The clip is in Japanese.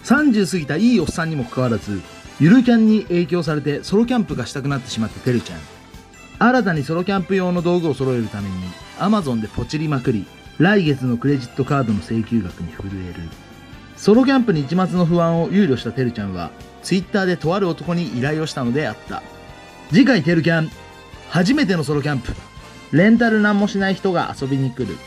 30過ぎたいいおっさんにもかかわらず、ゆるキャンに影響されてソロキャンプがしたくなってしまったてるちゃん。新たにソロキャンプ用の道具を揃えるために Amazon でポチりまくり、来月のクレジットカードの請求額に震える。ソロキャンプに一抹の不安を憂慮したてるちゃんは Twitter でとある男に依頼をしたのであった。次回てるキャン、初めてのソロキャンプ、レンタルなんもしない人が遊びに来る。